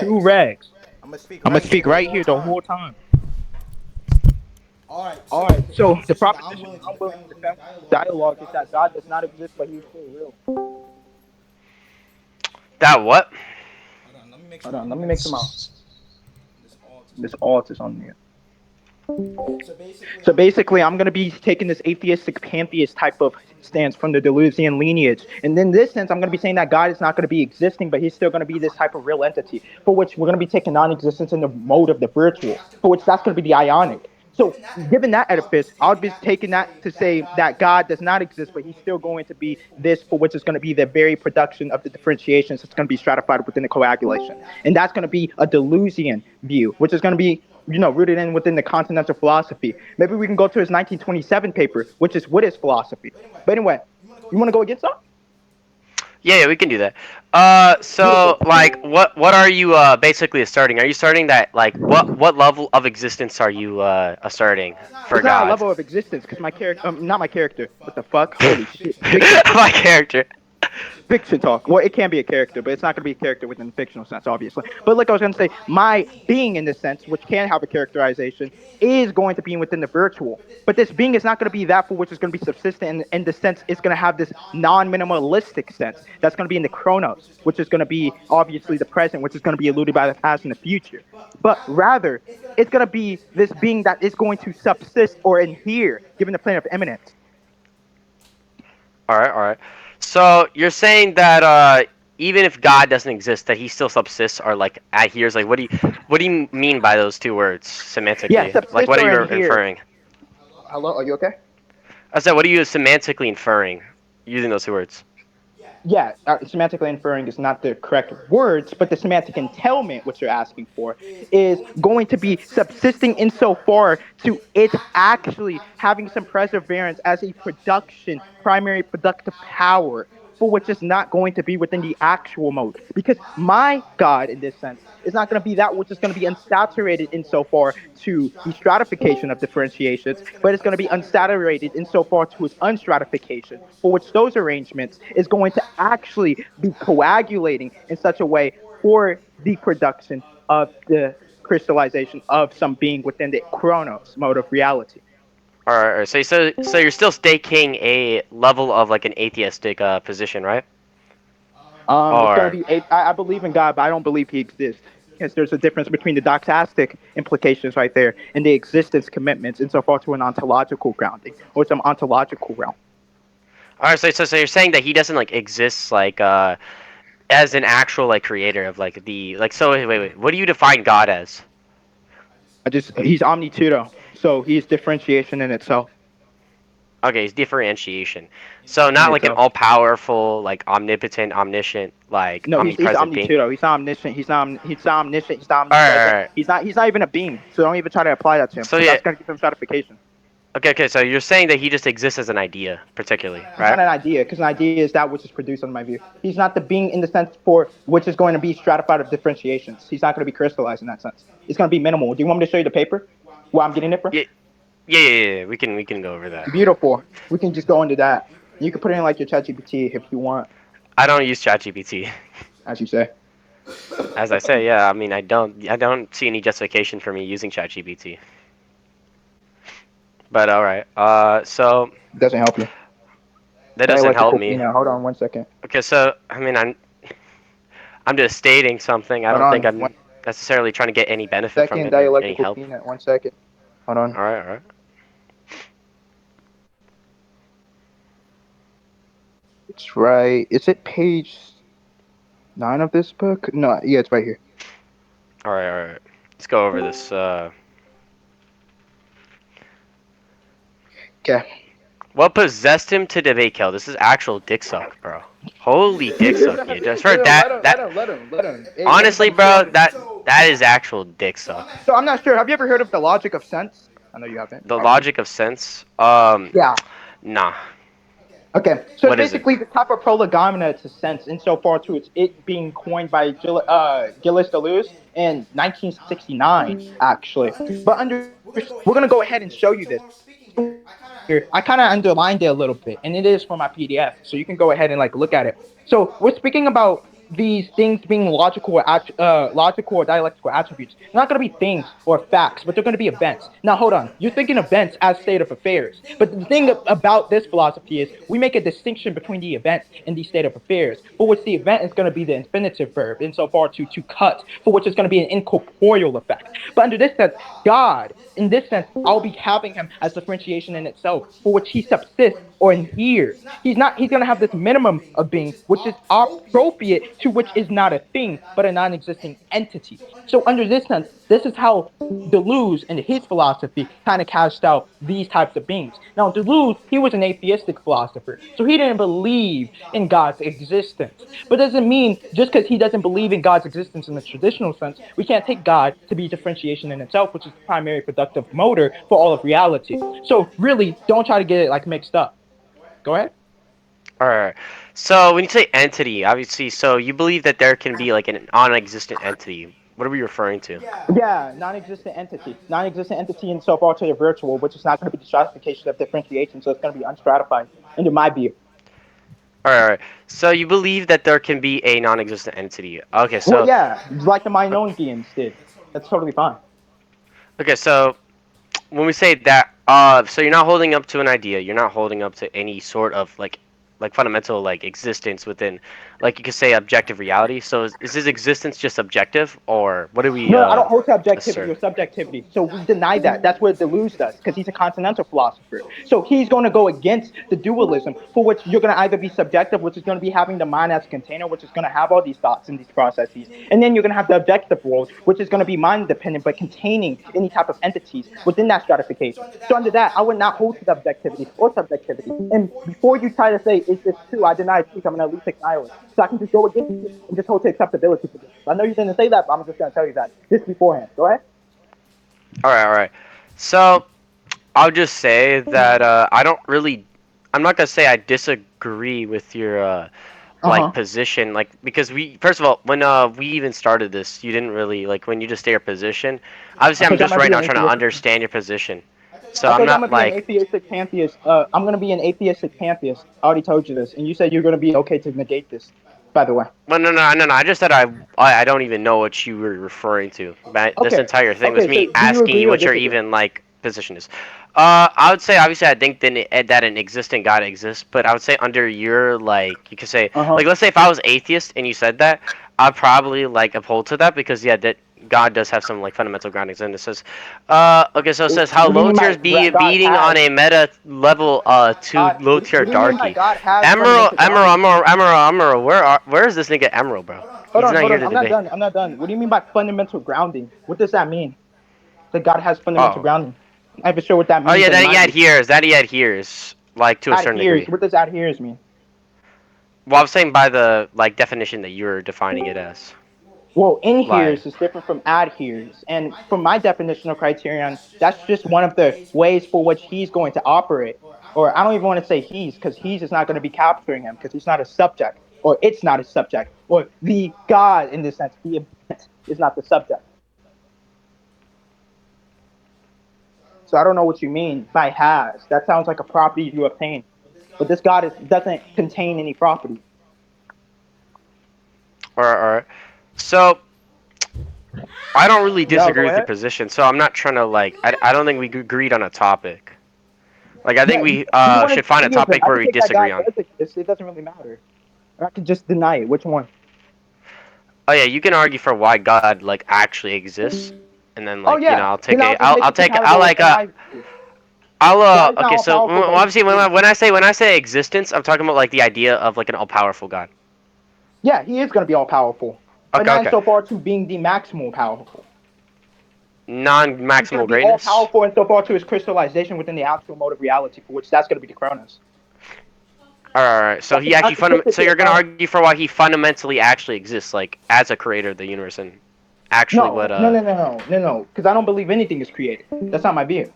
Correct. I'm gonna speak I'm gonna right here speak the right whole here the time. whole time. All right. All So right. the So the proposition that I'm proposition willing to I'm willing defend to within the defend with this dialogue is that dialogue is God that does God not does not exist, but exist, He's but He's still still real. real. That what? Hold on. Let me make sure Hold my on. Let me make internet's some out. this alt is This on. alt is on mute. So basically, So I'm gonna be basically, I'm going to be taking this atheistic pantheist type of stance from the Deleuzian lineage. And in this sense, I'm going to be saying that God is not going to be existing, but he's still going to be this type of real entity, for which we're going to be taking non-existence in the mode of the virtual, for which that's going to be the ionic. So given that edifice, I'll be taking that to say that God does not exist, but he's still going to be this, for which is going to be the very production of the differentiations that's going to be stratified within the coagulation. And that's going to be a Deleuzian view, which is going to be rooted in within the continental philosophy. Maybe we can go to his 1927 paper, which is what is philosophy. But anyway, you want to go against that? Yeah, we can do that. So Beautiful. like, what are you basically asserting? Are you starting that like what level of existence are you asserting for It's not a God? level of existence because my character, not my character. What the fuck? Holy shit! Fiction. My character. Fiction talk. Well, it can be a character, but it's not going to be a character within the fictional sense, obviously. But like I was going to say, my being in this sense, which can have a characterization, is going to be within the virtual. But this being is not going to be that for which is going to be subsistent in the sense it's going to have this non-minimalistic sense that's going to be in the chronos, which is going to be obviously the present, which is going to be eluded by the past and the future. But rather, it's going to be this being that is going to subsist or inhere, given the plane of eminence. All right, all right. So you're saying that even if God doesn't exist, that he still subsists or like adheres. Like, what do you mean by those two words Yeah, semantically? Like, subsist what are or you inhere. inferring? Hello, are you okay? I said, what are you semantically inferring using those two words? Yeah, semantically inferring is not the correct words, but the semantic entailment, which you're asking for, is going to be subsisting insofar to it actually having some perseverance as a production, primary productive power, for which is not going to be within the actual mode. Because my God, in this sense, is not going to be that which is going to be unsaturated insofar to the stratification of differentiations, but it's going to be unsaturated insofar to its unstratification, for which those arrangements is going to actually be coagulating in such a way for the production of the crystallization of some being within the chronos mode of reality. All right. So you're still staking a level of like an atheistic position, right? It's going to Or be. I believe in God, but I don't believe He exists. Because there's a difference between the doxastic implications right there and the existence commitments insofar to an ontological grounding or some ontological realm. all right. So you're saying that he doesn't like exist like as an actual like creator of like the like. So wait. What do you define God as? He's omnitudo, so he's differentiation in itself. Okay, it's differentiation. So In not like an itself. all-powerful, like omnipotent, omniscient, like No, he's omnipresent being. omnitudo. He's not omniscient. He's not omniscient. He's not All right, all omnipresent. right. He's not even a being. So don't even try to apply that to him, So because yeah, that's gonna give him stratification. okay. So you're saying that he just exists as an idea, particularly, He's not right? an idea, because an idea is that which is produced under my view. He's not the being in the sense for which is going to be stratified of differentiations. He's not going to be crystallized in that sense. It's going to be minimal. Do you want me to show you the paper? Where I'm getting it from? Yeah, yeah. We can go over that. Beautiful. We can just go into that. You can put it in like your ChatGPT if you want, I don't use ChatGPT. as you say. As I say, yeah. I mean, I don't see any justification for me using ChatGPT. But all right. So It doesn't help you. that doesn't help Dialectical me. peanut. Hold on 1 second. Okay. So I mean, I'm just stating something. I Hold don't think on I'm necessarily trying to get any benefit from 1 second. it or any Dialectical help. peanut. 1 second. Hold on. All right. All right. It's right. Is it page 9 of this book? No. Yeah, it's right here. All right. All right. Let's go over this. Okay. What possessed him to debate kill? This is actual dick suck, bro. Holy dick suck, dude. Just for let him. Let that, him. Let that him. Let him. Let him. Hey, honestly, everybody's still bro, on it. that is actual dick suck. So I'm not sure. Have you ever heard of the logic of sense? I know you haven't, The probably. logic of sense. Yeah. Nah. Okay. So it's What is it? basically the type of prolegomena to sense insofar to it being coined by Gilles Deleuze in 1969, actually. But we're gonna go ahead and show you this. So what we're speaking here, I kind of underlined it a little bit, and it is for my PDF, so you can go ahead and like look at it. So we're speaking about these things being logical or dialectical attributes. They're not going to be things or facts, but they're going to be events. Now, hold on. You're thinking events as state of affairs. But the thing about this philosophy is we make a distinction between the event and the state of affairs, for which the event is going to be the infinitive verb, insofar to cut, for which is going to be an incorporeal effect. But under this sense, God, in this sense, I'll be having him as differentiation in itself, for which he subsists or inheres. He's gonna have this minimum of being, which is appropriate to which is not a thing, but a non-existing entity. So under this sense, this is how Deleuze and his philosophy kind of cast out these types of beings. Now, Deleuze, he was an atheistic philosopher, so he didn't believe in God's existence. But doesn't mean just because he doesn't believe in God's existence in the traditional sense, we can't take God to be differentiation in itself, which is the primary productive motor for all of reality. So really, don't try to get it like mixed up. Go ahead. All right. So when you say entity, obviously, so you believe that there can be like an non-existent entity. What are we referring to? Yeah, non-existent entity. Non-existent entity insofar to the virtual, which is not going to be the stratification of differentiation, so it's going to be unstratified into my view. All right, all right. So you believe that there can be a non-existent entity. Okay, Well, so yeah, like the Minoans did. That's totally fine. okay, so when we say that, so you're not holding up to an idea. You're not holding up to any sort of like fundamental like existence within, like you could say objective reality. So is his existence just subjective, or what do we No, I don't hold to objectivity assert? or subjectivity. So we deny that. That's what Deleuze does, because he's a continental philosopher. So he's going to go against the dualism, for which you're going to either be subjective, which is going to be having the mind as a container, which is going to have all these thoughts and these processes, and then you're going to have the objective world, which is going to be mind dependent, but containing any type of entities within that stratification. So under that, I would not hold to the objectivity or subjectivity. And before you try to say, is this true? I deny truth. I'm an elitic nihilist. So I can just go against it and just hold to acceptability for this. I know you didn't say that, but I'm just going to tell you that this beforehand. Go ahead. All right, all right. So I'll just say that I don't really. I'm not gonna say I disagree with your Uh like huh. position, like because we first of all when we even started this, you didn't really like when you just say your position. Obviously, I'm Because I'm just going to right be now an trying to atheistic. understand your position. So I I'm told you I'm not going to be an like atheistic pantheist. I'm going to be an atheistic pantheist. I already told you this. And you said you're going to be okay to negate this, by the way. well, no, no, no, no. I just said I don't even know what you were referring to. But this Okay. entire thing was Okay, so me do you asking agree you or what your disagree? even like position is. I would say obviously I think that an existing God exists, but I would say under your like you could say Uh huh. like let's say if I was atheist and you said that, I'd probably like uphold to that because yeah that God does have some like fundamental groundings and it says, okay so it says how What do you low mean by tiers be God beating on has? a meta level to God, low tier what do you mean by Darky. God has Emerald, fundamental Emerald, grounding? Emerald, Emerald, Emerald. Where is this nigga Emerald, bro? He's not Hold here on. to I'm not debate. done. I'm not done. What do you mean by fundamental grounding? What does that mean? That God has fundamental Oh, grounding. I'm not even sure what that oh means yeah, in that he my view. adheres. That he adheres, like to a certain Adheres. degree. What does adheres mean? Well, I'm saying by the like definition that you're defining it as. Well, Like, inheres is different from adheres. And from my definitional criterion, that's just one of the ways for which he's going to operate. Or I don't even want to say he's, because he's is not going to be capturing him, because he's not a subject, or it's not a subject, or the God in this sense, the event is not the subject. So I don't know what you mean by has. That sounds like a property you obtain. But this God doesn't contain any property. or so I don't really No, disagree go with your ahead. position. So I'm not trying to like. I don't think we agreed on a topic. Like, I think Yeah, we do you want should to find a deism? topic I where can we say that disagree God on. does exist. It doesn't really matter. Or I can just deny it. Which one? Oh yeah, you can argue for why God like actually exists, and then Oh like yeah. I'll take Then a I'll just make I'll it take I'll compatible like in my view. I'll God is not okay, all so powerful, but he obviously exists. when I say existence, I'm talking about like the idea of like an all powerful God. Yeah, he is going to be all powerful, but Okay, not okay. insofar to being the maximal powerful. He's going to Non-maximal be all greatness. powerful insofar to his crystallization within the actual mode of reality, for which that's going to be the Cronus. All right. So he I actually could take it so to the you're gonna Cronus. argue for why he fundamentally actually exists, like as a creator of the universe, and actually what No, because I don't believe anything is created. That's not my view.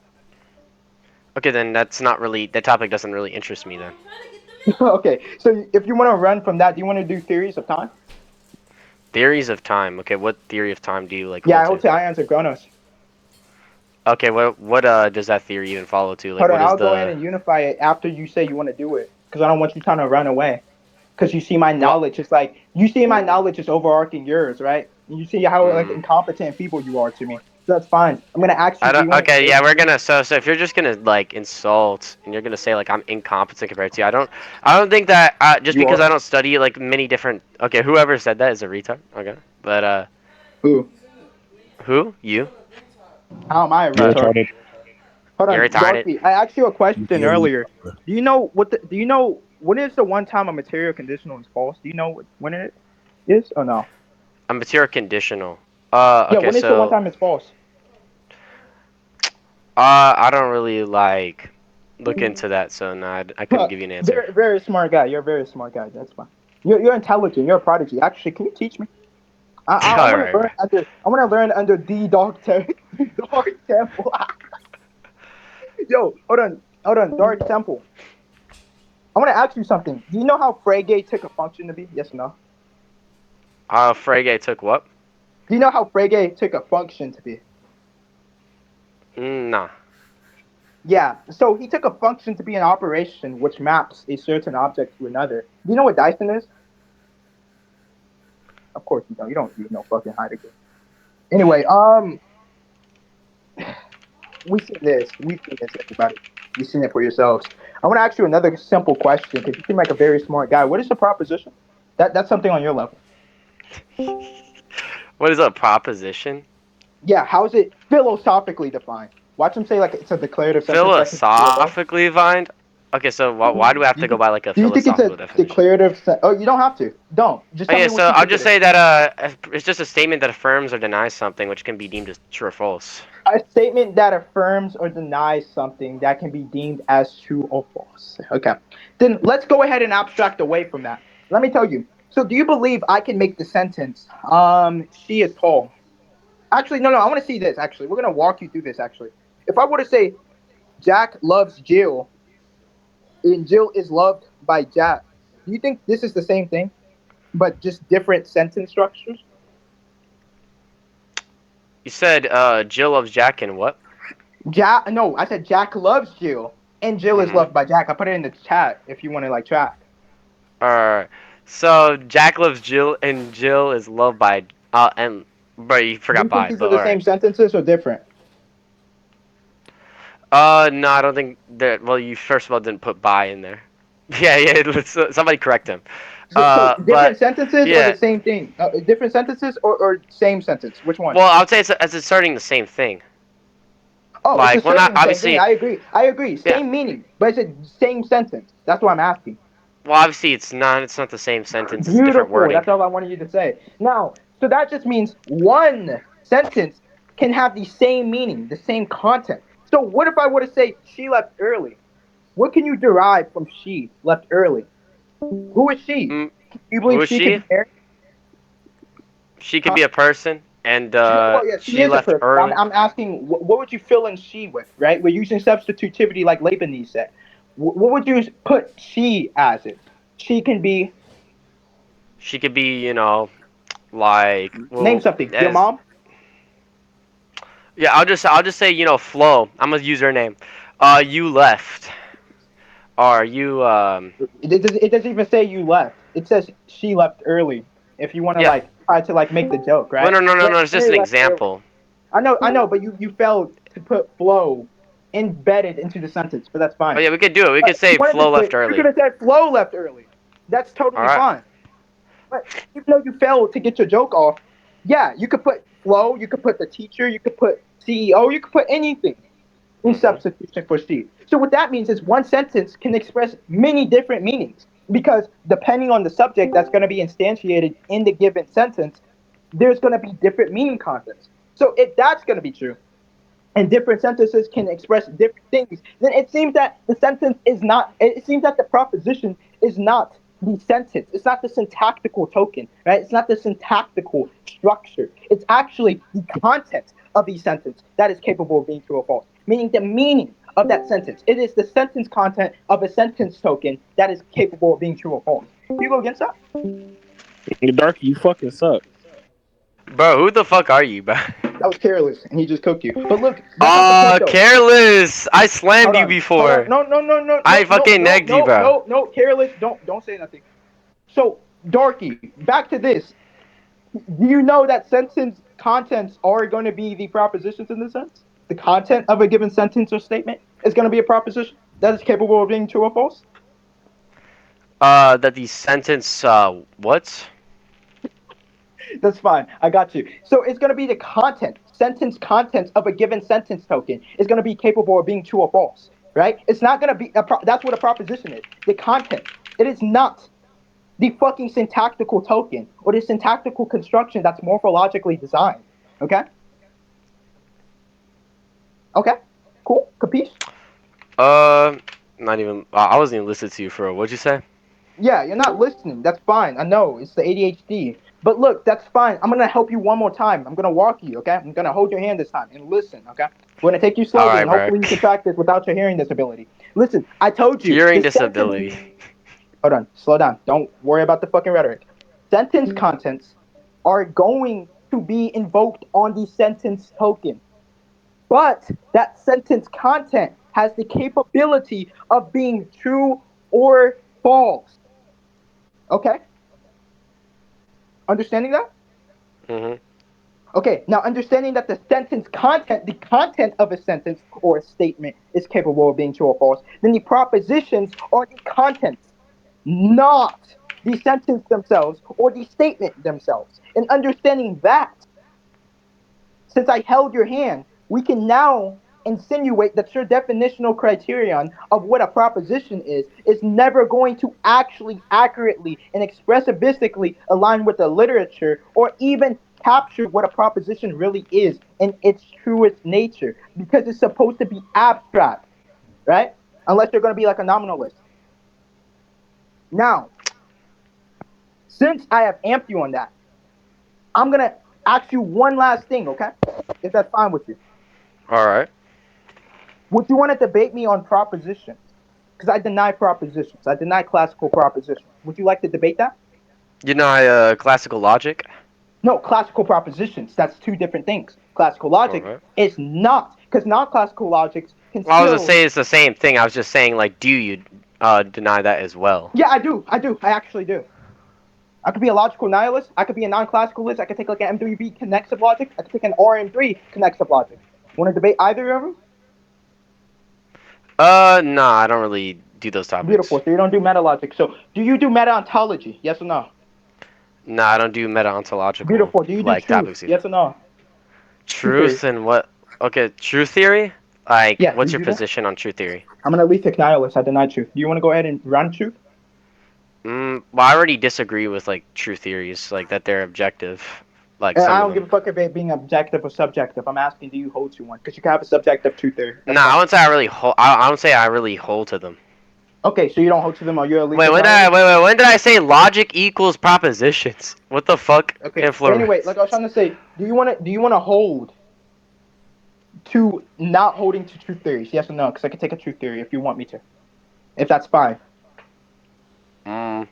Okay, then that's not really that topic doesn't really interest me then. Okay, so if you want to run from that, do you want to do theories of time? Theories of time. Okay, what theory of time do you like Yeah, hold I hold to? to ions and Chronos. Okay, what does that theory even follow to? Like Hold on, what is I'll go ahead the and unify it after you say you want to do it, because I don't want you trying to run away. because you see my Well, knowledge is like you see my knowledge is overarching yours, right? And you see how like mm, incompetent people you are to me. So that's fine. I'm gonna ask you. I Do don't. you want Okay, to? yeah, we're gonna. So if you're just gonna like insult and you're gonna say like I'm incompetent compared to you, I don't think that just You because I are don't study like many different. Okay, whoever said that is a retard. Okay, but who? He's in the green top. who? You? He's in the green top. How am I a You're Uh, retard? retarded. Hold you're on, retarded. Darky. I asked you a question You're earlier. retarded. Do you know what? Do you know when is the one time a material conditional is false? Do you know when it is or no? I'm material conditional. Yeah, Okay, when is the one so time it's false? I don't really like look into that, so no, I couldn't Huh, give you an answer. very very smart guy. You're a very smart guy. That's fine. You're intelligent. You're a prodigy. Actually, can you teach me? I All want to right, learn bro. under. I want to learn under the dark dark temple. Yo, hold on, dark temple. I want to ask you something. Do you know how Frege took a function to be? Yes or no? Frege took what? Do you know how Frege took a function to be? Nah. Yeah. So he took a function to be an operation which maps a certain object to another. Do you know what Dyson is? Of course you don't. You don't read no fucking Heidegger. Anyway, we see this. We've seen this, everybody. You've seen it for yourselves. I want to ask you another simple question because you seem like a very smart guy. What is the proposition? That's something on your level. What is a proposition? Yeah, how is it philosophically defined? Watch him say like it's a declarative sentence that can be true or false. Philosophically defined? Okay, so why do we have Do to you go think by like a do you think it's a philosophical definition? declarative? Oh, you don't have to. Don't. Just tell Okay, me what so you I'll think it just is. say that it's just a statement that affirms or denies something, which can be deemed as true or false. A statement that affirms or denies something that can be deemed as true or false. Okay. Then let's go ahead and abstract away from that. Let me tell you. So, do you believe I can make the sentence, she is tall? Actually, no, no, I want to see this. Actually, we're going to walk you through this. Actually, if I were to say, Jack loves Jill, and Jill is loved by Jack, do you think this is the same thing, but just different sentence structures? You said Jill loves Jack and what? Jack, no, I said Jack loves Jill, and Jill is Mm-hmm. loved by Jack. I put it in the chat if you want to like track. Alright. So Jack loves Jill and Jill is loved by and bro, you Do forgot you think by, these are but the alright. same sentences or different? No, I don't think that. Well, you first of all didn't put by in there. Yeah, yeah. Somebody correct him. So different But sentences or the yeah. same thing? Different sentences or same sentence? Which one? Well, I would say it's asserting the same thing. Oh, it's Like, well, not asserting the same thing. obviously. I agree. I agree. Yeah. Same meaning, but it's a same sentence. That's what I'm asking. Well, obviously it's not. It's not the same sentence. It's different Beautiful. wording. That's all I wanted you to say. Now, so that just means one sentence can have the same meaning, the same content. So what if I were to say she left early? What can you derive from she left early? Who is she? Mm, You who believe is she could she? be married? She could Huh? be a person, and Well, yeah, she she is a left person. But early. I'm asking, what would you fill in she with, right? We're using substitutivity like Leibniz said. What would you put she as it? She can be, She could be, like, name well, something. Your as mom? yeah. I'll just say, Flo. I'm gonna use her name. You left. Or you It doesn't even say you left. It says she left early. If you want to yeah. like try to like make the joke, Well, right? no, no, no, But no. It's just Mary an left early. example. I know, but you failed to put flow embedded into the sentence, but that's Oh fine. yeah, we could do it. We But could if you say wanted to Flo say, left you could early. have said Flo left early. That's All totally right. fine. But even though you failed to get your joke off, yeah, you could put Flo, you could put the teacher, you could put CEO, you could put anything in Mhm. substitution for she. So what that means is one sentence can express many different meanings because depending on the subject that's going to be instantiated in the given sentence, there's going to be different meaning contents. So if that's going to be true, and different sentences can express different things, then it seems that the sentence is not, it seems that the proposition is not the sentence. It's not the syntactical token, right? It's not the syntactical structure. It's actually the content of the sentence that is capable of being true or false, meaning the meaning of that sentence. It is the sentence content of a sentence token that is capable of being true or false. Do you go against that? Darky, you fucking suck. Bro, who the fuck are you, bro? That was careless, and he just cooked you. But look, that's not the point, though. Careless. I slammed Hold you on. Hold on. before. No, no, no, no, I no, no, fucking no, negged you, no, bro. no, no. Careless. Don't say nothing. So, Darky, back to this. Do you know that sentence contents are going to be the propositions in this sense? The content of a given sentence or statement is going to be a proposition that is capable of being true or false? That the sentence, what? That's fine. I got you. So it's going to be the content, sentence contents of a given sentence token is going to be capable of being true or false, right? It's not going to be, that's what a proposition is. The content. It is not the fucking syntactical token or the syntactical construction that's morphologically designed. Okay? Okay? Cool? Capiche? Uh, Not even. I wasn't even listening to you for. What'd you say? Yeah, you're not listening. That's fine. I know. It's the ADHD. But look, that's fine. I'm going to help you one more time. I'm going to walk you, okay? I'm going to hold your hand this time and listen, okay? We're going to take you All slowly right, and bro. hopefully you can practice without your hearing disability. Listen, I told you Hearing the sentence. disability. Hold on, slow down. Don't worry about the fucking rhetoric. Sentence contents are going to be invoked on the sentence token. But that sentence content has the capability of being true or false. Okay? Understanding that? Mhm. Okay, now understanding that the sentence content, the content of a sentence or a statement is capable of being true or false, then the propositions are the contents, not the sentence themselves or the statement themselves. And understanding that, since I held your hand, we can now insinuate that your definitional criterion of what a proposition is never going to actually accurately and expressivistically align with the literature or even capture what a proposition really is in its truest nature because it's supposed to be abstract, right? Unless you're going to be like a nominalist. Now, since I have amped you on that, I'm going to ask you one last thing, okay? If that's fine with you. All right. Would you want to debate me on propositions? Because I deny propositions. I deny classical propositions. Would you like to debate that? You know, classical logic. No, classical propositions. That's two different things. Classical All logic right. is not, because non-classical logics can Well, I was gonna still. say it's the same thing. I was just saying, like, do you deny that as well? Yeah, I do. I do. I actually do. I could be a logical nihilist. I could be a non-classicalist. I could take like an M3B connexive logic. I could take an RM3 connexive logic. Want to debate either of them? No, I don't really do those Beautiful. topics. So you don't do meta logic. So do you do meta ontology? Yes or no? No, I don't do meta-ontological Beautiful. Do you do like truth? topics either. Yes or no? Truth theory. Truth and what? Okay, truth theory. Like, Yeah. Do what's you your do that? position on truth theory? I'm an alethetic nihilist. I deny truth. Do you want to go ahead and run truth? Well, I already disagree with like true theories, like that they're objective, like some I of don't give them. a fuck if it being objective or subjective. I'm asking, do you hold to one? Because you can have a subjective truth theory. That's Nah, I fine. wouldn't say I really hold. I don't say I really hold to them. Okay, so you don't hold to them, or you're a Wait, alethetic nihilist? when did I say logic equals propositions? What the fuck? Okay. Anyway, Influence. like I was trying to say, do you want to hold to not holding to truth theories? Yes or no? Because I can take a truth theory if you want me to. If that's fine. Mm.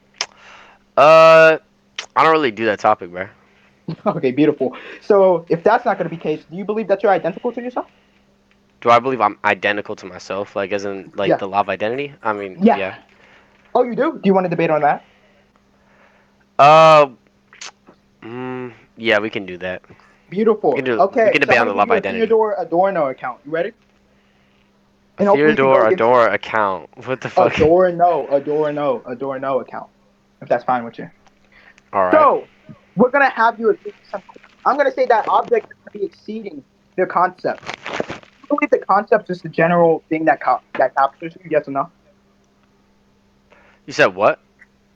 Uh, I don't really do that topic, bro. Okay, beautiful. So if that's not going to be the case, do you believe that you're identical to yourself? Do I believe I'm identical to myself, like as in like Yeah. the law of identity? I mean, Yeah. yeah. Oh, you do? Do you want to debate on that? Uh, yeah, we can do that. We Beautiful. can do. We Okay, can so I'm debate on gonna the law give of you a identity. Theodore Adorno account. You ready? A And hopefully you can go Theodore against Adora account. What the fuck? Adorno account. If that's fine with you. All right. So we're gonna have you agree to something. I'm gonna say that object is gonna be exceeding their concepts. You believe the concepts is the general thing that captures you? Yes or no? You said what?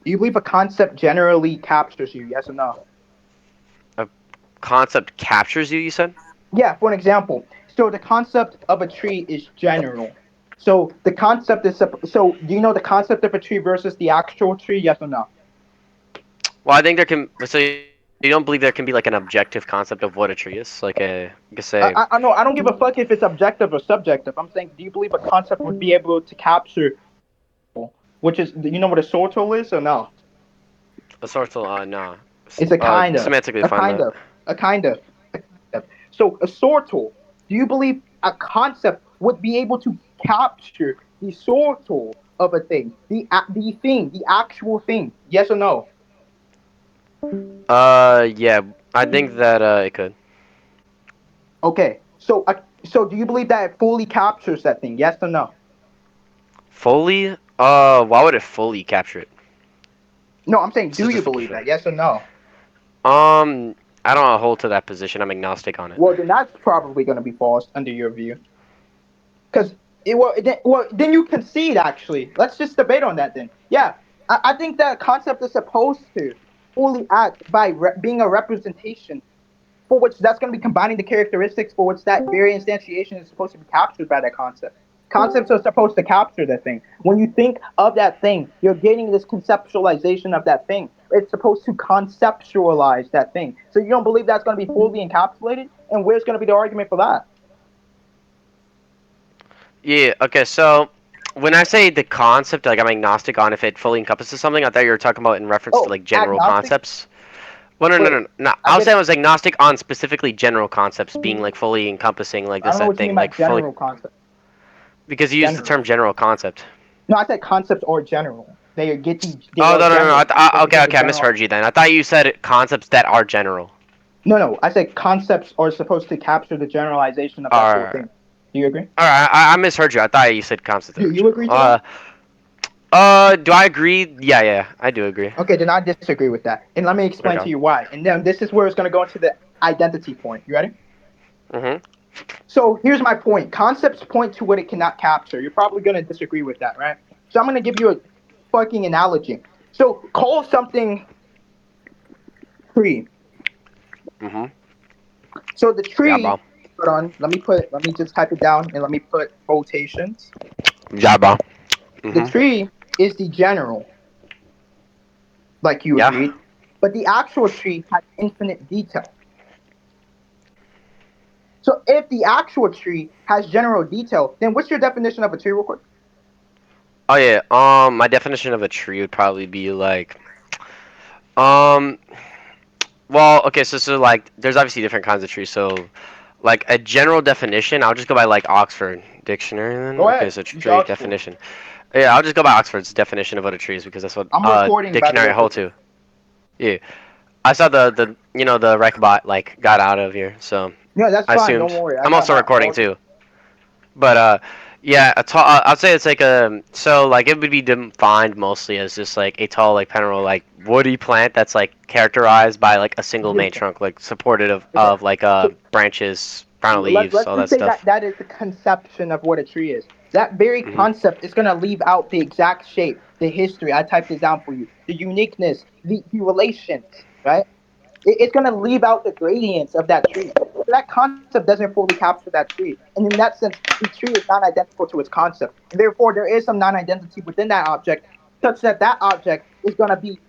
Do you believe a concept generally captures you? Yes or no? A concept captures you? You said? Yeah, for an example, so the concept of a tree is general. So the concept is so do you know the concept of a tree versus the actual tree? Yes or no? Well, I think there can. So you don't believe there can be like an objective concept of what a tree is? Like a, you could say. I know I don't give a fuck if it's objective or subjective. I'm saying, do you believe a concept would be able to capture, which is you know what a sortal is or no? A sort of nah. It's a kind of, Semantically a define kind that. of, a kind of, a kind of. So a sortal. Do you believe a concept would be able to capture the sortal of a thing, the thing, the actual thing? Yes or no? Yeah, I think that it could. Okay, so do you believe that it fully captures that thing? Yes or no? Fully? Why would it fully capture it? No, I'm saying, do Just you making believe sure. that? Yes or no? I don't hold to that position. I'm agnostic on it. Well, then that's probably going to be false under your view, because then you concede. Actually, let's just debate on that then. Yeah, I think that concept is supposed to fully act by being a representation for which that's going to be combining the characteristics for which that very instantiation is supposed to be captured by that concept. Concepts are supposed to capture that thing. When you think of that thing, you're getting this conceptualization of that thing. It's supposed to conceptualize that thing. So you don't believe that's going to be fully encapsulated? And where's going to be the argument for that? Yeah. Okay. So when I say the concept, like I'm agnostic on if it fully encompasses something, I thought you were talking about in reference to Oh, like general agnostic? concepts. Well, no, no, Wait, no, no. I I was guess saying I was agnostic on specifically general concepts being like fully encompassing like I this don't know that what you mean thing by like fully general concept. because you used the term General. general concept. No, I said concepts or general. They Oh are no no no! general. They're supposed to Okay get the okay, I general. misheard you then. I thought you said concepts that are general. No, no, I said concepts are supposed to capture the generalization of that full Alright. thing. Do you agree? Alright, I misheard you. I thought you said concepts that Do are you general. agree to that? Do I agree? Yeah, yeah, I do agree. Okay, then I disagree with that. And let me explain to Okay. you why. And then this is where it's going to go into the identity point. You ready? Mhm. So here's my point. Concepts point to what it cannot capture. You're probably going to disagree with that, right? So I'm going to give you a fucking analogy. So call something tree. Mhm. So the Yeah, tree, bro. hold on, let me just type it down and let me put quotations. Yeah, bro. The Mhm. tree is the general, like you Yeah. agreed, but the actual tree has infinite detail. So if the actual tree has general detail, then what's your definition of a tree, real quick? Oh yeah. My definition of a tree would probably be like, um, well, okay, so like, there's obviously different kinds of trees. So, like a general definition, I'll just go by like Oxford Dictionary then. Go Okay, ahead. so Use tree Oxford. definition. Yeah, I'll just go by Oxford's definition of what a tree is because that's what I'm recording, by the dictionary way, I hold quickly. to. Yeah, I saw the the rec bot like got out of here, so No, that's I fine. Don't assumed worry. I I'm got also my recording all the. too. But yeah, a tall. I'd say it's like a so like it would be defined mostly as just like a tall like perennial like woody plant that's like characterized by like a single main Existence. trunk like supported Okay. of like So branches, brown leaves, let's all that just say that stuff. that is the conception of what a tree is. That very Hmm. concept is going to leave out the exact shape, the history. I typed this down for you. The uniqueness, the relations, right? It's going to leave out the gradients of that tree. So that concept doesn't fully capture that tree. And in that sense, the tree is non identical to its concept. And therefore, there is some non identity within that object, such that that object is going to be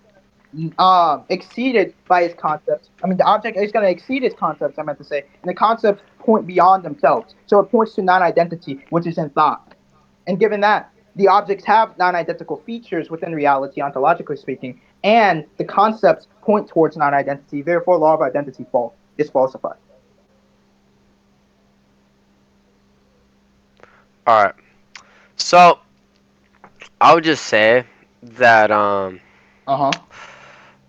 exceeded by its concepts. I mean, the object is going to exceed its concepts, I meant to say, and the concepts point beyond themselves. So it points to non identity, which is in thought. And given that, the objects have non identical features within reality, ontologically speaking, and the concepts point towards non identity. Therefore, law of identity is falsified. All right. So I would just say that Uh huh.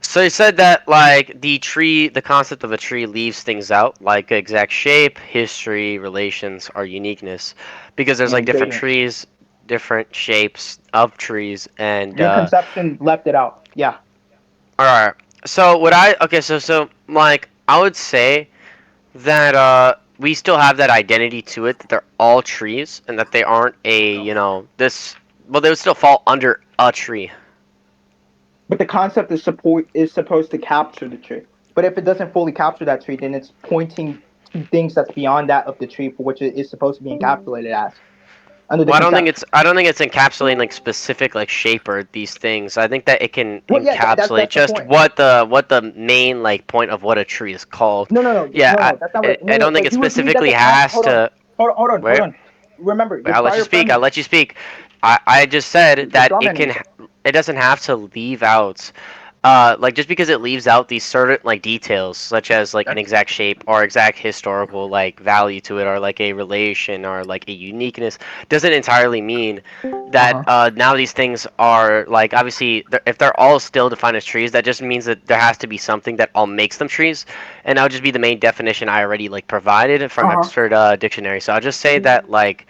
so you said that like the tree, the concept of a tree leaves things out, like exact shape, history, relations, or uniqueness, because there's like And different gradients. trees, different shapes of trees, and Your conception left it out. Yeah. all right. So would I? Okay, so like I would say that we still have that identity to it that they're all trees and that they aren't a this well they would still fall under a tree. But the concept is supposed to capture the tree. But if it doesn't fully capture that tree, then it's pointing to things that's beyond that of the tree for which it is supposed to be encapsulated as under the Well, conception. I don't think it's encapsulating like specific like shape or these things. I think that it can Well, yeah, encapsulate that's the just point. what the main like point of what a tree is called. No, no, no, Yeah, no, no. That's not what. No, I no. don't think But it you agreed that specifically the con. has Hold on, to. hold Where? on. Remember Wait, your I'll let you prior speak. I'll premise. let you speak. I just said You're that strawmanning me. it doesn't have to leave out like just because it leaves out these certain like details such as like an exact shape or exact historical like value to it or like a relation or like a uniqueness doesn't entirely mean that Uh-huh. now these things are like obviously if they're all still defined as trees, that just means that there has to be something that all makes them trees, and that would just be the main definition I already like provided from Uh-huh. Oxford Dictionary. So I'll just say that like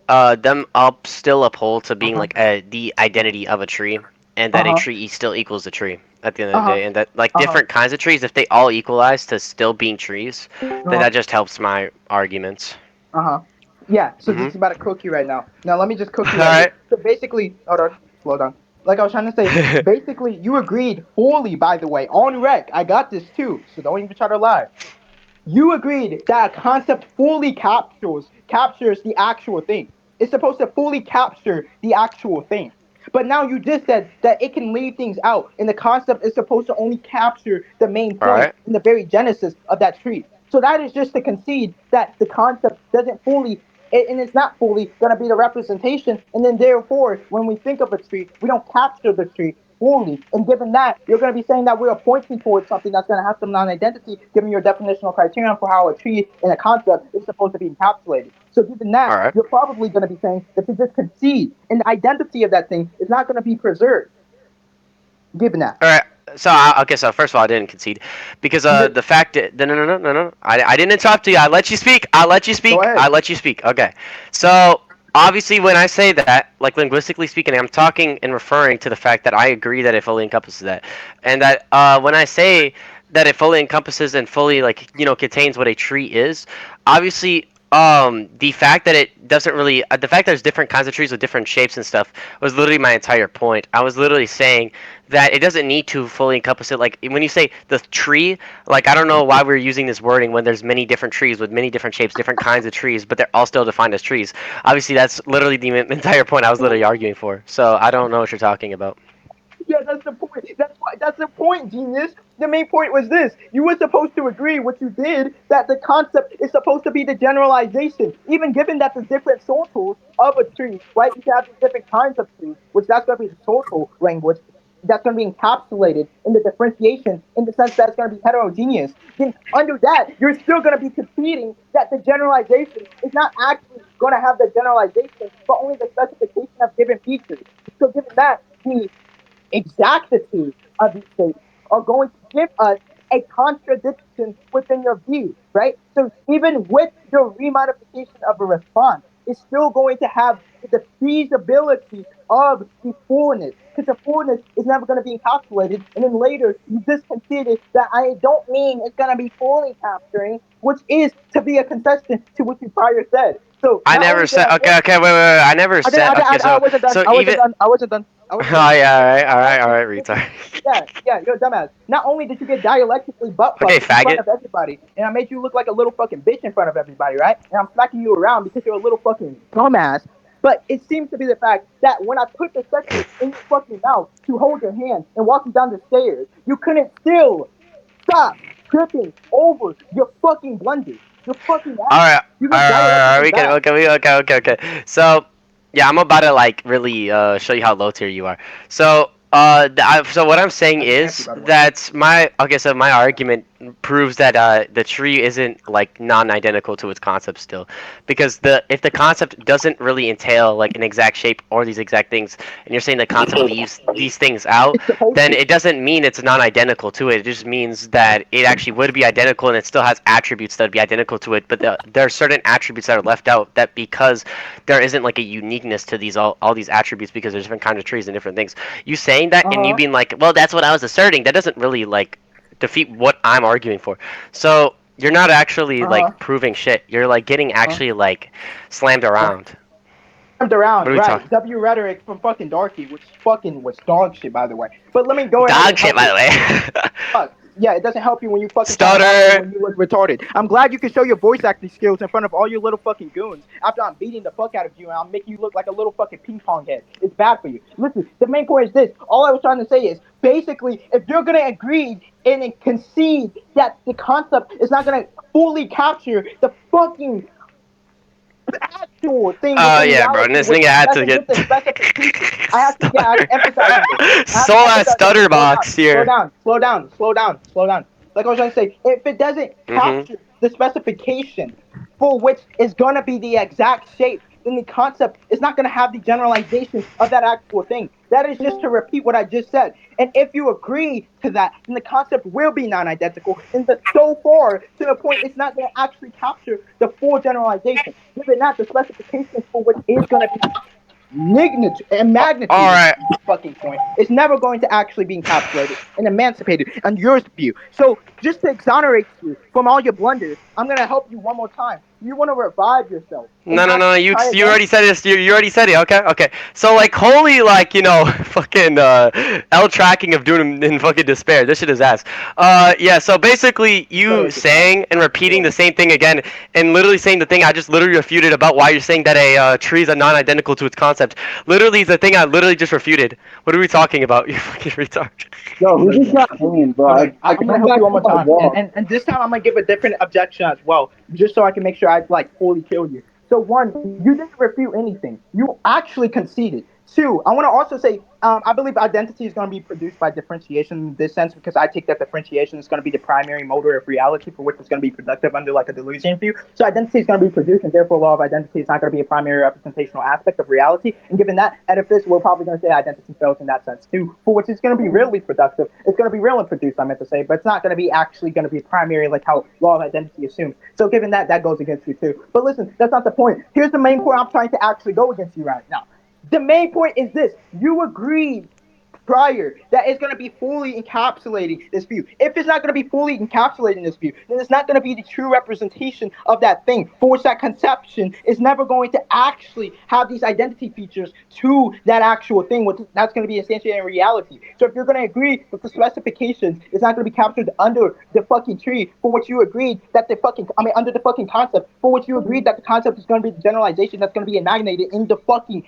them up still uphold to being Uh-huh. like the identity of a tree, and that a Uh-huh. tree still equals a tree at the end of the Uh-huh. day, and that like Uh-huh. different kinds of trees, if they all equalize to still being trees, then Uh-huh. that just helps my arguments. Uh-huh. Yeah, so this Mhm. is about to cook you right now. Now let me just cook All you right here. right. So basically, hold on, slow down. Like I was trying to say, basically you agreed fully, by the way, on rec. I got this too, so don't even try to lie. You agreed that a concept fully captures the actual thing. It's supposed to fully capture the actual thing. But now you just said that it can leave things out, and the concept is supposed to only capture the main All point right. in the very genesis of that tree. So that is just to concede that the concept doesn't fully, and it's not fully going to be the representation, and then therefore, when we think of a tree, we don't capture the tree fully. And given that, you're going to be saying that we're pointing towards something that's going to have some non-identity, given your definitional criterion for how a tree and a concept is supposed to be encapsulated. So given All that, right. you're probably going to be saying that to just concede, and the identity of that thing is not going to be preserved. Given that, All right. So okay. So first of all, I didn't concede because you did. the fact that no. I didn't interrupt you. I let you speak. I let you Go speak. I ahead. let you speak. Okay. So obviously, when I say that, like linguistically speaking, I'm talking and referring to the fact that I agree that it fully encompasses that, and that when I say that it fully encompasses and fully like contains what a tree is, obviously the fact that it doesn't really the fact that there's different kinds of trees with different shapes and stuff was literally my entire point. I was literally saying that it doesn't need to fully encompass it. Like when you say the tree, like I don't know why we're using this wording when there's many different trees with many different shapes, different kinds of trees, but they're all still defined as trees. Obviously that's literally the entire point I was literally arguing for, so I don't know what you're talking about. Yeah, that's the point. That's why. That's the point, genius. The main point was this: you were supposed to agree, what you did, that the concept is supposed to be the generalization. Even given that the different totals of a tree, right? You can have these different kinds of trees, which that's going to be the total language. That's going to be encapsulated in the differentiation in the sense that it's going to be heterogeneous. Then under that, you're still going to be conceding that the generalization is not actually going to have the generalization, but only the specification of given features. So given that, the exactitude of these statements are going to give us a contradiction within your view, right? So even with your remodification of a response, it's still going to have the feasibility of the fullness, because the fullness is never going to be encapsulated. And then later, you just conceded that I don't mean it's going to be fully capturing, which is to be a concession to what you prior said. So I not never only did said I okay, win, okay, wait. I never said okay, I so wasn't done. so I wasn't even done. I wasn't done. I oh wasn't done. yeah, Not all only right, listen, retard. yeah, you're a dumbass. Not only did you get dialectically butt Okay, fucked in front faggot. of everybody, and I made you look like a little fucking bitch in front of everybody, right? And I'm smacking you around because you're a little fucking dumbass. But it seems to be the fact that when I put the pressure in your fucking mouth to hold your hand and walk you down the stairs, you couldn't still stop tripping over your fucking blunders. Your fucking All ass. right, You all look right, dialectically we can bad. okay. So yeah, I'm about to like really show you how low tier you are. So so what I'm saying I just met you, is by the way. that my okay, so my argument proves that the tree isn't like non-identical to its concept still, because the if the concept doesn't really entail like an exact shape or these exact things, and you're saying the concept leaves these things out, It's supposed then to. it doesn't mean it's non-identical to it. It just means that it actually would be identical and it still has attributes that would be identical to it. But there are certain attributes that are left out that because there isn't like a uniqueness to these all these attributes because there's different kinds of trees and different things. You saying that Uh and you huh. being like, well, that's what I was asserting. That doesn't really like defeat what I'm arguing for. So you're not actually Uh huh. like proving shit. You're like getting Uh actually like slammed huh. around. Slammed What around, are we talking? right? W rhetoric from fucking Darky, which fucking was dog shit, by the way. But let me go ahead Dog and shit, help by you. the way. Fuck. Yeah, it doesn't help you when you fucking try to mock me Stutter. when you look retarded. I'm glad you can show your voice acting skills in front of all your little fucking goons after I'm beating the fuck out of you and I'm making you look like a little fucking ping pong head. It's bad for you. Listen, the main point is this. All I was trying to say is basically if you're gonna agree and concede that the concept is not gonna fully capture the fucking actual thing Oh within yeah, bro. reality, This which nigga had to doesn't get. get the specification. I have to, yeah, I have to emphasize on this. I have to Soul ass emphasize on this. stutter Slow down, box slow here. down, slow down, slow down, slow down. Like I was trying to say, if it doesn't Mhm. capture the specification for which is gonna be the exact shape, then the concept is not gonna have the generalization of that actual thing. That is just to repeat what I just said. And if you agree to that, then the concept will be non-identical. And the so far to the point it's not gonna actually capture the full generalization. Given that the specification for which is gonna be magnitude and All magnitude is right. the fucking point. It's never going to actually be encapsulated and emancipated on your view. So just to exonerate you from all your blunders, I'm gonna help you one more time. You want to revive yourself and No, no, no. actually try You again? already said it. You already said it. Okay, okay. So like, holy, like, fucking L tracking of doom in fucking despair. This shit is ass. Yeah. So basically, you Literally just that. saying and repeating the Literally. same thing again, and literally saying the thing I just literally refuted about why you're saying that a tree is a non-identical to its concept. Literally, is the thing I literally just refuted. What are we talking about? You fucking retard. Yo, who just Literally. got hanged, bro? Okay, I I'm gonna come help back you one from more my time, and, walk. and this time I'm gonna give a different objection as well, just so I can make sure I like fully kill you. So one, you didn't refute anything. You actually conceded. Two, I want to also say, I believe identity is going to be produced by differentiation in this sense because I take that differentiation is going to be the primary motor of reality for which it's going to be productive under like a delusion view. So identity is going to be produced, and therefore law of identity is not going to be a primary representational aspect of reality. And given that edifice, we're probably going to say identity fails in that sense too, for which it's going to be really productive. It's going to be real and produced, I meant to say, but it's not going to be actually going to be primary like how law of identity assumes. So given that, that goes against you too. But listen, that's not the point. Here's the main point I'm trying to actually go against you right now. The main point is this: you agreed prior that it's going to be fully encapsulating this view. If it's not going to be fully encapsulating this view, then it's not going to be the true representation of that thing, for which that conception is never going to actually have these identity features to that actual thing, which that's going to be instantiated in reality. So if you're going to agree that the specifications is not going to be captured under the fucking tree for which you agreed that the fucking, I mean, under the fucking concept for which you agreed that the concept is going to be the generalization that's going to be imaginated in the fucking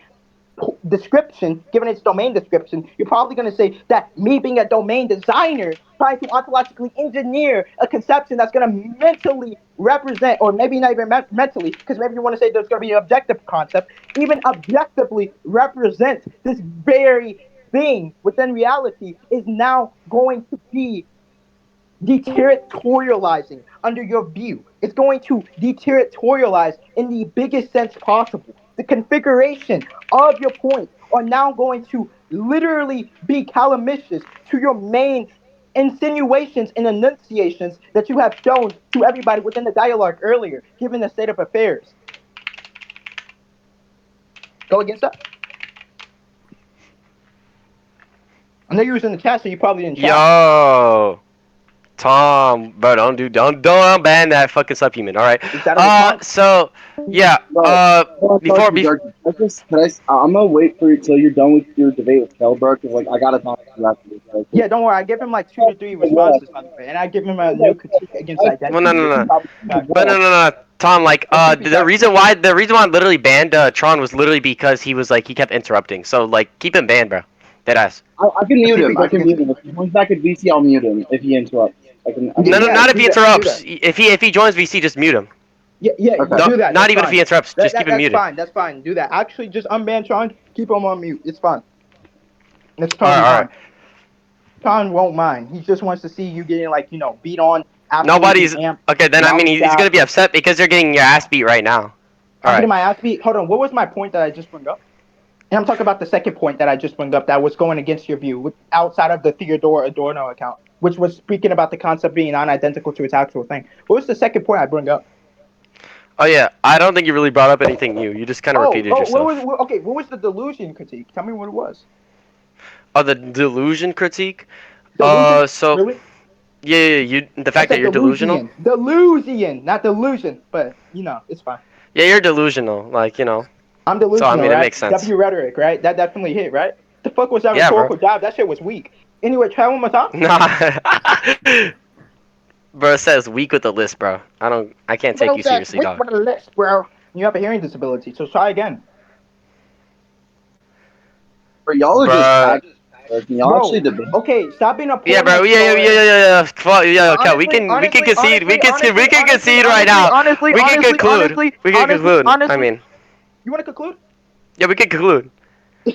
description, given its domain description, you're probably going to say that me being a domain designer trying to ontologically engineer a conception that's going to mentally represent, or maybe not even mentally, because maybe you want to say there's going to be an objective concept, even objectively represent this very thing within reality is now going to be deterritorializing under your view. It's going to deterritorialize in the biggest sense possible. The configuration of your points are now going to literally be calamitious to your main insinuations and enunciations that you have shown to everybody within the dialogue earlier, given the state of affairs. Go against that? I know you was in the chat, so you probably didn't chat. Yo, Tom, bro, don't ban that fucking subhuman. All right. Is that a response? So yeah. Bro, I want to talk Before to you, before. Darky. I'm gonna wait for you till you're done with your debate with Kel, bro, because like I gotta talk to you after this. Okay? Yeah, don't worry. I give him like 2 to 3 Yeah. responses, by the way, and I give him a new critique against Well, identity, no, no, which he no. probably respects. But no, no, no, Tom. Like, Let's see if he the does. reason why I literally banned Tron was literally because he was like he kept interrupting. So like, keep him banned, bro. Dead ass. I can Let's mute see if he him. I goes can against mute it. him. If he comes back at VC, I'll mute him if he interrupts. I Yeah, No, can no, mute yeah, not him. if do he that. Do interrupts. that. If he joins VC, just mute him. Yeah, yeah, Okay. do that. Not That's even if he fine. interrupts. Just keep him That's muted. fine. That's fine. Do that. Actually, just unban Tron. Keep him on mute. It's fine. It's All right, totally all right. fine. Tron won't mind. He just wants to see you getting like beat on, absolutely Nobody's amped, okay. Then I mean, loud he's chat. gonna be upset because you're getting your ass beat right now. All I'm getting right. my ass beat. Hold on. What was my point that I just brought up? And I'm talking about the second point that I just brought up that was going against your view, outside of the Theodore Adorno account, which was speaking about the concept being non-identical to its actual thing. What was the second point I bring up? Oh yeah, I don't think you really brought up anything new. You just kind of repeated What yourself. was okay? What was the delusion critique? Tell me what it was. Oh, the delusion critique. Delusion? So Really? yeah, yeah, the I fact that said you're delusional. Delusion, not delusion. But it's fine. Yeah, you're delusional. Like I'm So I delusional, mean, it right? makes sense. W rhetoric, right? That definitely hit, right? The fuck was that Yeah, bro. rhetorical job? That shit was weak. Anyway, try one more time. Nah. Bro, it says weak with the list, bro. I can't take Bro you says seriously, weak dog. with a list, bro. You have a hearing disability, so try again. Bro, y'all are just Bro. packing. Can y'all actually Bro, debate? okay, stop being a Yeah, bro. porno Yeah, yeah, yeah, troll. yeah, yeah, yeah. Yeah, okay. Honestly, We can honestly, concede. honestly, honestly, We can honestly, concede right honestly, now. honestly, We can honestly, conclude. honestly, We can honestly, conclude. I honestly. mean, You want to conclude? yeah, we can conclude.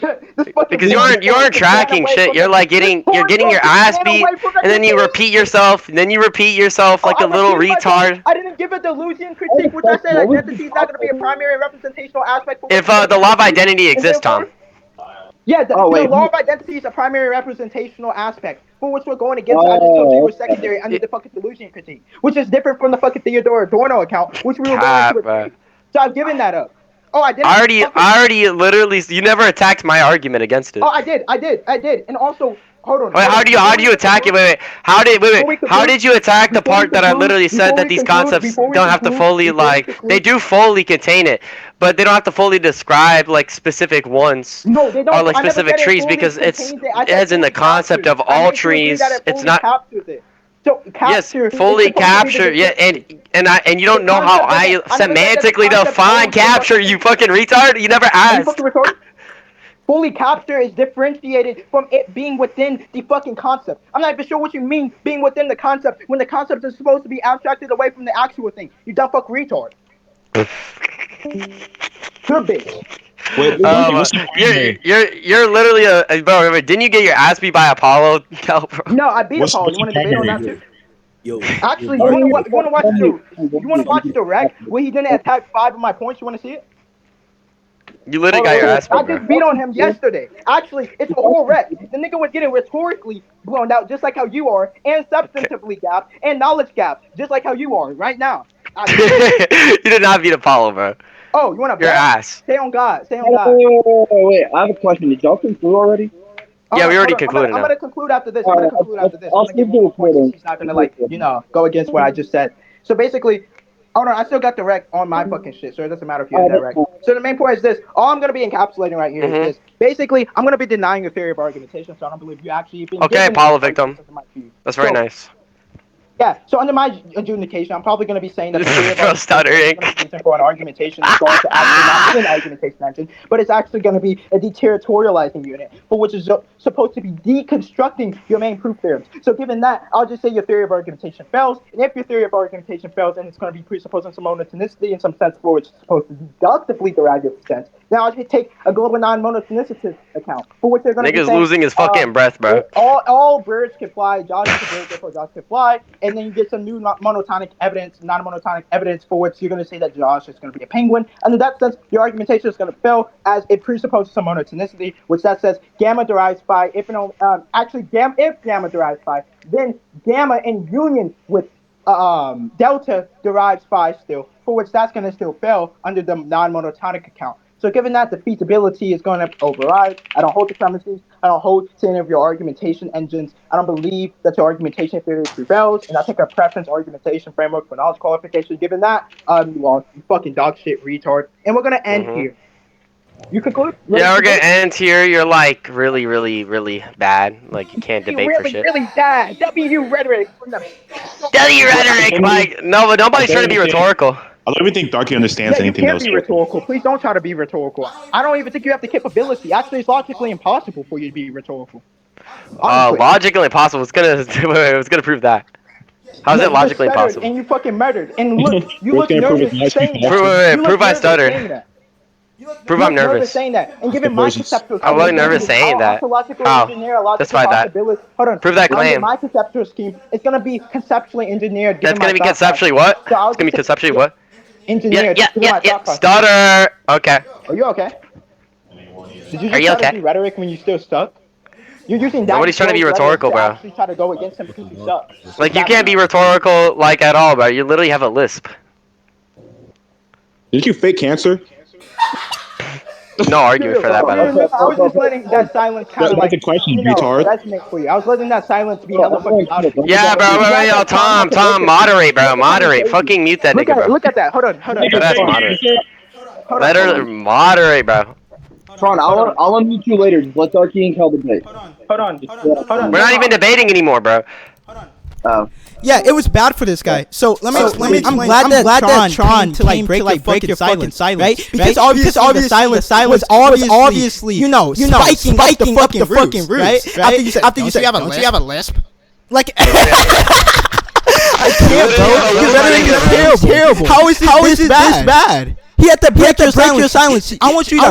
This fucking Because you boring aren't point to get tracking away shit. from You're the- like this getting boring your point to ass get beat, away from and then you everything. repeat yourself, and then you repeat yourself like I a little repeated myself. retard. I didn't give a delusion What critique, the which I fuck? said What was the identity is not going to be a topic? primary representational aspect for If which we're the going law to of proceed. identity And exists, Tom. therefore, yeah, Oh the wait. law of identity is a primary representational aspect for which we're going against. I just told you it Oh, was secondary under the fucking delusion critique, which is different from the fucking Theodore Adorno account, which we were going to Cap, bro. achieve. So I've given that up. Oh, I didn't. Okay. I already literally. You never attacked my argument against it. Oh, I did. And also, hold on. Wait, how do you attack it? How did you attack the part that I literally said that these concepts don't have to fully they do fully contain it, but they don't have to fully describe like specific ones No, they don't. or like I never specific said it trees fully because it's contains it. I said as in the fully concept captures. of I all make you agree trees. that it It's fully not. captures it. So Yes, capture is fully supposed to be the capture. Yeah, description. and you don't The know how concept I doesn't- I never said that the semantically concept define owns the capture. fucking You thing. fucking retard. You never Are you fucking asked. retarded? Fully capture is differentiated from it being within the fucking concept. I'm not even sure what you mean being within the concept when the concept is supposed to be abstracted away from the actual thing. You dumb fuck retard. You're a bitch. Wait, what's the primary? You're literally a bro. Remember, didn't you get your ass beat by Apollo? No, bro. No, I beat What's Apollo. You the want to debate on primary that here? too? Yo, Actually, yo, you Darky. want to watch the rec where he didn't attack 5 of my points? You want to see it? You literally got your ass I beat, bro. just beat on him yesterday. Actually, it's a whole rec. The nigga was getting rhetorically blown out, just like how you are, and substantively gapped, and knowledge gapped, just like how you are right now. You did not beat Apollo, bro. Oh, you want to Your bet? ass. Stay on God. Stay on God. Wait, I have a question. Did y'all conclude already? Yeah, we already Hold on. concluded I'm now. gonna conclude after this. All I'm gonna right, conclude after this. I'm I'll gonna give skip one the more point since recording. he's not gonna go against what I just said. So basically, hold on, I still got the rec on my fucking shit, so it doesn't matter if you have that rec. So the main point is this: all I'm gonna be encapsulating right here is this. Basically, I'm gonna be denying your theory of argumentation, so I don't believe you actually been Okay, given Apollo the victim. arguments of my view. That's very So, nice. Yeah, so under my adjudication, I'm probably going to be saying that the theory of Bro, argumentation stuttering. is going to be used for an argumentation is going to actually not be an argumentation engine, but it's actually going to be a deterritorializing unit, for which is supposed to be deconstructing your main proof theorems. So given that, I'll just say your theory of argumentation fails, and if your theory of argumentation fails, and it's going to be presupposing some monotonicity in some sense for which it's supposed to deductively derive your sense, now I'll just take a global non-monotonicity account, for which they're going to be Nigga's saying, losing his fucking breath, bro. all birds can fly, Josh is a bird, therefore Josh can fly, and then you get some new monotonic evidence, non-monotonic evidence for which you're going to say that Josh is going to be a penguin. And in that sense, your argumentation is going to fail as it presupposes some monotonicity, which that says gamma derives phi. If gamma derives phi, then gamma in union with delta derives phi still, for which that's going to still fail under the non-monotonic account. So given that, the feasibility is going to override. I don't hold the premises. I don't hold to any of your argumentation engines. I don't believe that your argumentation theory prevails, and I take a preference argumentation framework for knowledge qualification. Given that, you fucking dog shit retard. And we're gonna end here. You conclude? Yeah, we're gonna end here. You're like really, really, really bad. Like you can't debate for shit. Really bad. W rhetoric from the. W rhetoric, like no, but nobody's trying to be rhetorical. I don't even think Darky understands Yeah, you anything that can't was be said. rhetorical. Please don't try to be rhetorical. I don't even think you have the capability. Actually, it's logically impossible for you to be rhetorical. Honestly. Logically impossible. It's gonna prove that. How's Yeah, it you logically just stuttered impossible? And you fucking murdered. And look, you look What's gonna prove nervous it's not saying that. Prove, prove I Saying stuttered. that. Prove You I'm look nervous. saying that. And given my conceptual I wasn't nervous saying that. How? Justify that. Hold on. Prove that Under claim. my conceptual scheme, it's gonna be conceptually engineered. That's gonna be conceptually what? So It's gonna be conceptually what? Engineered. Yeah. Stutter. Okay. Are you okay? Did you Are just you try okay? to do rhetoric when you still stuck? You're using that. Nobody's trying to be rhetorical, bro. Actually try to go against him because you suck. Like you can't be rhetorical like at all, bro. You literally have a lisp. Did you fake cancer? No argument for that, by the way. I was just letting that silence kind of That's like, the question, you know, retard. resonate for you. I was letting that silence be hella fucking loud. Yeah, bro. Yo, Tom, moderate, bro. Moderate. Fucking mute that nigga, bro. Look at that. Hold on. That's moderate. Let her moderate, bro. Tron, I'll unmute you later. Just let Darky and Kel debate. Hold on. We're not even debating anymore, bro. Oh. Yeah, it was bad for this guy. So let me explain. I'm glad that Tron to break your fucking silence, right? Because obviously the silence was obviously you know spiking up the fucking roof, right? After you said don't you have a lisp? Like I can't, bro. Your rhetoric is terrible. How is this bad? He had to break your silence. I want you to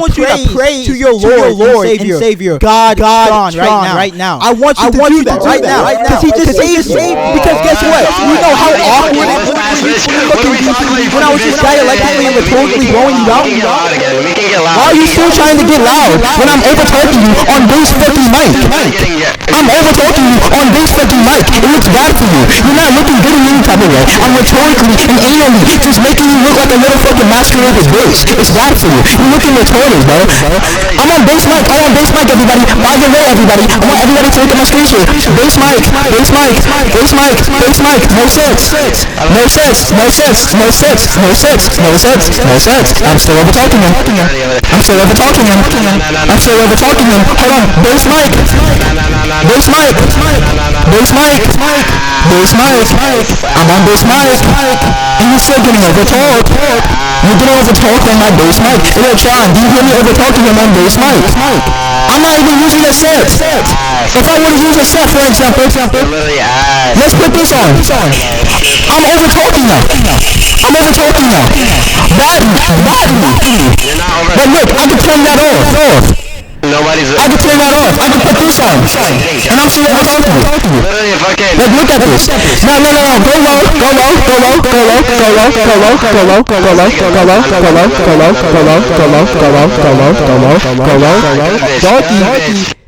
pray to your Lord and Savior, God, right now. I want you to do that right now. Because he just saved me. Because guess what? You know how awkward it was when I was just dialectically and rhetorically blowing you out? Why are you still trying to get loud when I'm over talking you on bass fucking mic? I'm over talking you on bass fucking mic. It looks bad for you. You're not looking good in any type of way. I'm rhetorically and anally just making you look like a little fucking masquerade bass. It's bad for you. You're looking retarded, bro. I'm on bass mic, everybody. By the way, everybody, I want everybody to look at my screen share. Bass mic. No sense. I'm still over talking him. Hold on. Bass mic. I'm on bass mic. And you're still getting over talk. You're getting over talk on my bass mic. Hey, Tron, do you hear me over talking him on bass mic? I'm not even using a set. If I were to use a set, for example, let's put this on. I'm over talking now. Bad me. But look, I can turn that off. I can turn that off. I can put this on. And I'm still over talking. Like, look at this. No.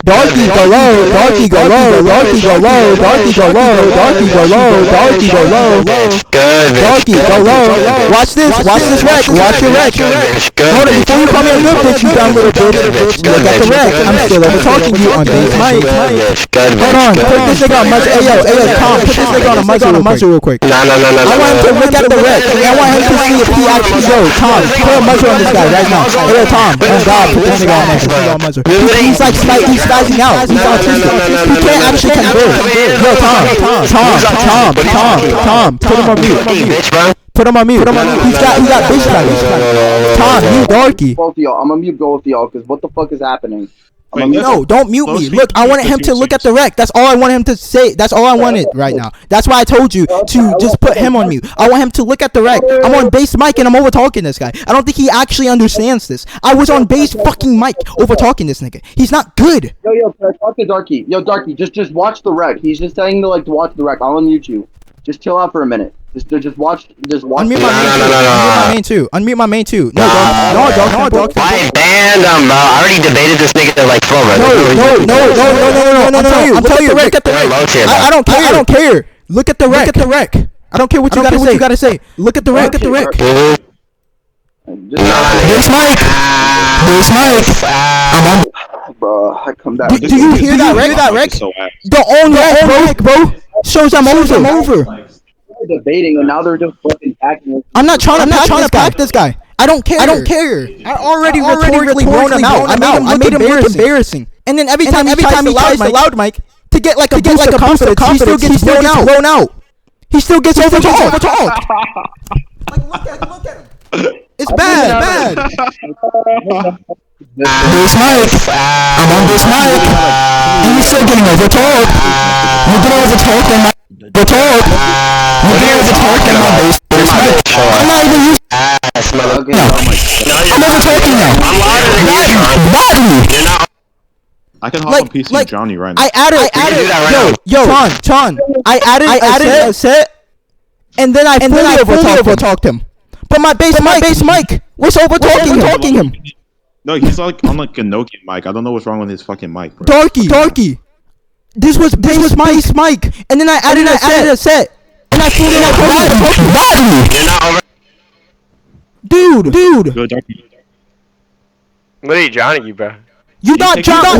Go low. Darky, go low. Watch this wreck. Watch your wreck. Hold on, before you call me a good bitch, you dumb little bitch. Look at the wreck. I'm still over talking to you on this mic. Hold on, put this nigga on muzzle. Ayo, Tom, put this nigga on a muzzle real quick. No. I want him to look at the wreck. I want him to see if he actually goes. Tom, put a muzzle on this guy right now. Ayo, Tom, oh God, put this nigga on muzzle. He's like spazzing out. He's autistic. He can't actually converse. Yo, Tom, put him on mute. He's got bitch guys. Tom, you Darky. Both of y'all. I'm gonna mute both of y'all because what the fuck is happening? No, don't mute me. Look, I wanted him to look at the wreck. That's all I wanted him to say. That's all I wanted right now. That's why I told you to just put him on mute. I want him to look at the wreck. I'm on bass mic and I'm over talking this guy. I don't think he actually understands this. I was on bass fucking mic over talking this nigga. He's not good. Yo, talk to Darky. Yo, Darky, just watch the wreck. He's just saying to watch the wreck. I'll unmute you. Just chill out for a minute. Just watch. Unmute my main too. Unmute my main too. No, dog. Why ban him, bro? I already debated this nigga like 4 No. I'm telling you. Look at the wreck. I don't care. Look at the wreck. I don't care what you gotta say. Look at the wreck. This mic. I'm on. Bro, I come back. Do you hear that wreck? The own wreck, bro. Shows I'm over. Debating and now they're just fucking packing. I'm not trying to pack this guy. I don't care. I already rhetorically blown him out. I made him look embarrassing. And then every time he tries the loud mic to get like a boost of confidence, he still gets blown out. He still gets over talked. Like look at him. It's bad. This mic. I'm on this mic. And you're still getting over talk. You're getting over talk on my talk. You're getting over talk on my bass mic. I'm not even using I'm over talking now. Badly. I can hop on PC and drown you right now. I added yo, Tron. I added a set, and then I fully over talked him. But my bass mic was over talking him. No, he's like on like a Nokia mic. I don't know what's wrong with his fucking mic, bro. Darky. This was my mic, and then I added a set, and I fully over Dude. Go, Darky. What are you drowning you, bro? You not John.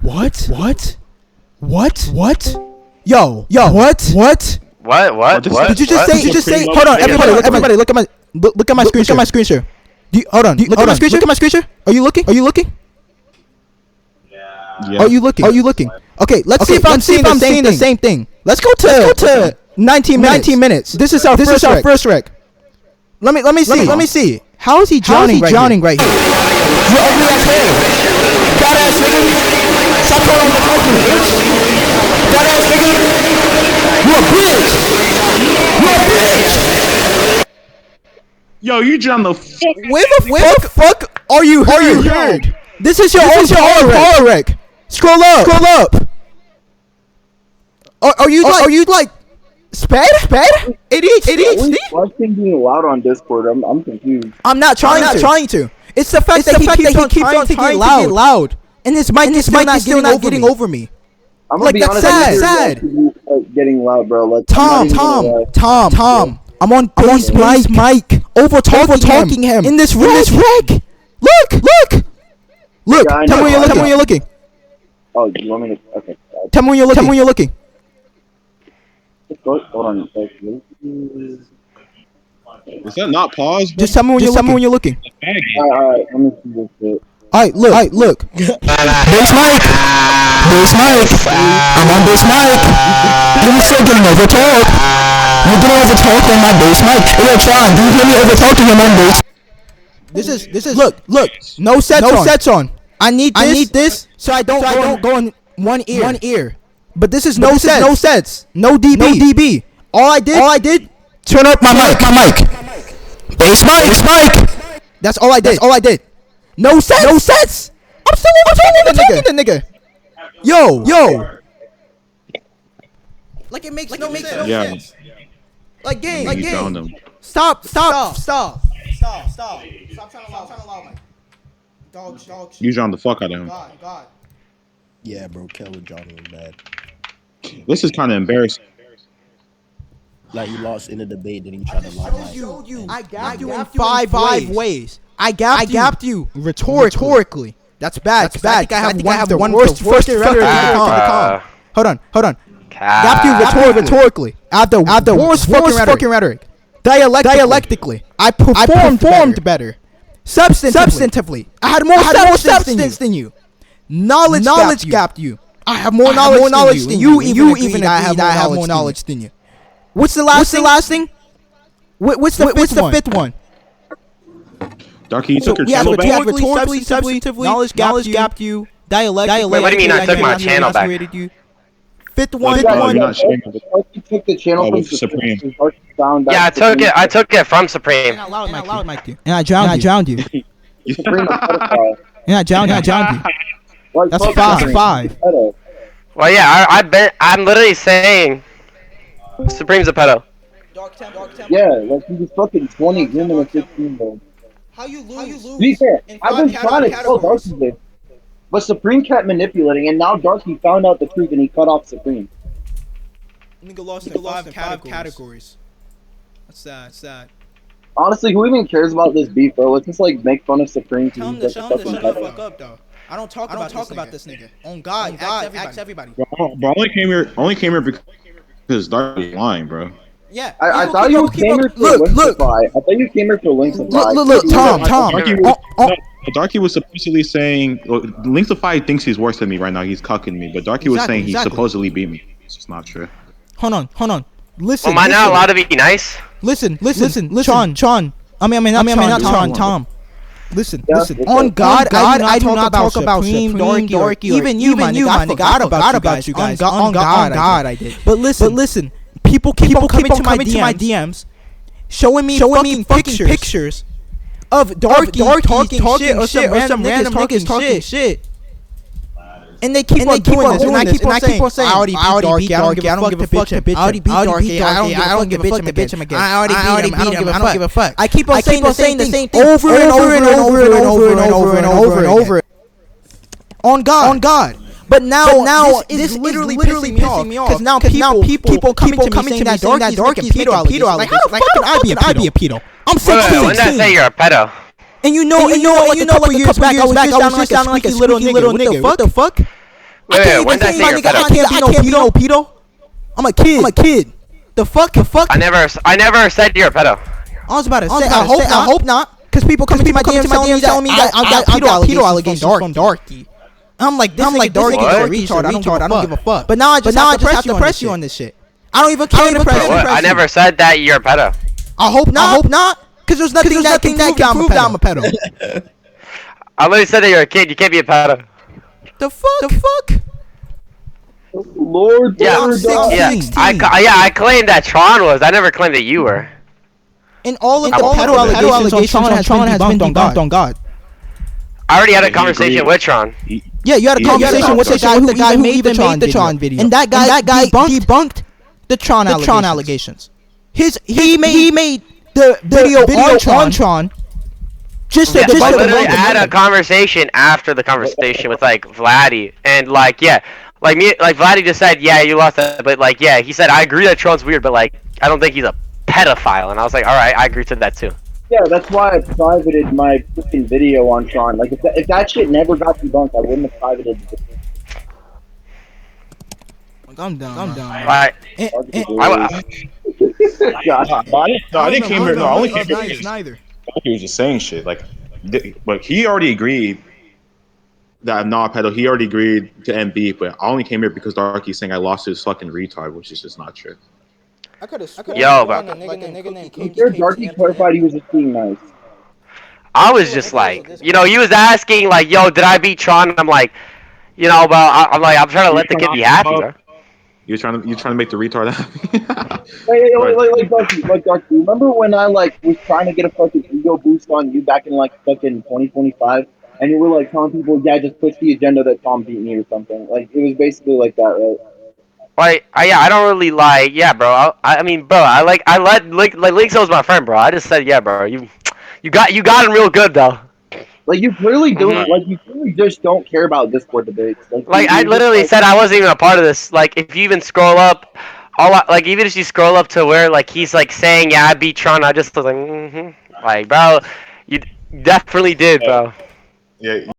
What? Yo. What? What? Did you just say? Hold on, everybody, look at my screen share. Hold on. Look at my screen share. Are you looking? Yeah. Are you looking? Okay, let's see if I'm seeing the same thing. Let's go to 19 minutes. This is our first wreck. Let me see. How is he drowning right here? You ugly ass hell. Fat ass nigga. Stop calling me fucking bitch. Fat ass nigga. You a bitch. Yo, you John the fuck. Where the fuck are you heard? This is your own power wreck. Scroll up. Are you like sped? ADHD? Why is thing being loud on Discord? I'm confused. I'm not trying to. It's the fact that he keeps on trying to get loud. And his mic is still not getting over me. I'm gonna Like, be that's honest, sad. Getting loud, bro. Like, Tom. I'm on bass mic. Over talking him. In this wreck. Look. Yeah, I Tell know. me when you're looking. Oh, you want me to? Okay. Tell me when you're looking. Hold on. Is that not pause? Bro? Just tell me when you're looking. Alright. Let me see this shit. Alright, look. Bass mic. I'm on bass mic. You still getting overtalked. You're getting overtalked on my bass mic. Hey, yo, Tron, do you hear me overtalking him on bass? This is look. No sets on. I need this so I don't go in one ear. But this is no sets. No DB. All I did. Turn up my mic. Bass mic. That's all I did. No sets. I'm still overtalking the nigga. Yo. Like it makes no sense. Yeah. Like game. You found him. Stop trying to allow my dog shit. You John the fuck out of him. God. Yeah, bro, Kellen John was bad. This is kind of embarrassing. Like he lost in the debate, then he tried to lie. I gapped you in five ways. I gapped you rhetorically. That's bad. I think I have one worst rhetoric in the com. Hold on. Gapped you rhetorically. I have the worst fucking rhetoric. Dialectically, I performed better. Substantively, I had more substance than you. Knowledge gapped you. I have more knowledge than you. You even I have more knowledge than you. What's the last thing? What's the fifth one? Darky, you took your channel back? Rhetorically, substantively, knowledge gapped you. Dialectically, Wait, what do you mean I took my channel back? Fifth one. You're not sharing it. Darky took the channel from with Supreme. Darky found Yeah, I took it from Supreme. And I drowned you. Supreme is pedophile. And I drowned you. Like, That's fuck Supreme. five. Pedo. Well, yeah, I'm literally saying Supreme's a pedo. Yeah, like he was fucking 20, women at 15, bro. How you lose? To be fair, I've been trying to tell Darky this, but Supreme kept manipulating, and now Darky found out the truth and he cut off Supreme. Nigga lost in five categories. That's sad. Honestly, who even cares about this beef, bro? Let's just like make fun of Supreme. Tell him to shut the fuck up, though. I don't talk about this nigga. On God, ask everybody. Bro, I only came here because Darky was lying, bro. Yeah. I thought you came here for Linksify. I thought you came here for Linksify. Look, Tom. Darky was supposedly saying, Linksify thinks he's worse than me right now. He's cucking me, but Darky was saying he supposedly beat me. It's just not true. Hold on. Listen. Am I not allowed to be nice? Listen. Sean. I mean, not Tom. Listen. On God, I do not talk about Supreme, Darky, even you, my nigga. I forgot about you guys. On God, I did. But listen. People keep coming to my DMs, showing me fucking pictures of Darky talking shit or some random niggas talking shit. And they keep on doing this, and I keep on saying, I already beat Darky, I don't give a fuck to bitch him. I already beat Darky, I don't give a fuck to bitch him again. I already beat him, I don't give a fuck. I keep on saying the same thing over and over. On God. But now this is literally pissing me off. Because now people coming to me saying that Darky's pedo allegations. Like, how the fuck can I be a pedo? I'm 16. When did I say you're a pedo? And you know, like a couple years back, I was just sounding like a little nigga. What the fuck? Wait, when did I say you're a pedo? I can't be no pedo. I'm a kid. The fuck? I never said you're a pedo. I was about to say, I hope not. Because people coming to my DMs telling me that I got pedo allegations from Darky. I'm like, this nigga retard. I don't give a fuck. But now I just have to press you on this shit. I don't even care to press you. I never said that you're a pedo. I hope not. Because there's nothing that can prove that I'm a pedo. I literally said that you're a kid. You can't be a pedo. The fuck? Lord, yeah. I claimed that Tron was. I never claimed that you were. And all of I'm the all pedo allegations on Tron has been debunked on God. I already had a He conversation agreed. with Tron. Yeah, you had a Yeah, conversation with the guy who even made the Tron video, and that guy debunked the Tron allegations. He made the video on Tron just to Yeah, like debunk literally, I the had a narrative. conversation after the conversation with like Vladdy, and like yeah, like me, like Vladdy just said, yeah, you lost that, but like yeah, he said I agree that Tron's weird, but like I don't think he's a pedophile, and I was like, all right, I agree to that too. Yeah, that's why I privated my freaking video on Tron. Like, if that shit never got debunked, I wouldn't have privated it. I'm down. Right. God. I didn't came here. No, I only came here. It's neither. He was just saying shit. Like, but he already agreed that I'm not a pedo. He already agreed to end beef, but I only came here because Darky's saying I lost his fucking retard, which is just not true. Yo, bro. I'm sure Darky clarified he was just being nice. I was just like, you know, he was asking like, yo, did I beat Tron? And I'm like, you know, but I'm like, I'm trying to let the kid be happy, bro. You're trying to make the retard happy. Like Darky, remember when I like was trying to get a fucking ego boost on you back in like fucking 2025, and you were like telling people, yeah, just push the agenda that Tom beat me or something. Like it was basically like that, right? Like, yeah, I don't really like, yeah, bro. I mean, bro, I let Link's was my friend, bro. I just said, yeah, bro. You got him real good though. Like you clearly don't, like you clearly just don't care about Discord debates. Like I literally said, I wasn't even a part of this. Like, if you even scroll up, like even if you scroll up to where like he's like saying, yeah, I beat Tron, I just was like, like, bro, you definitely did, bro. Yeah,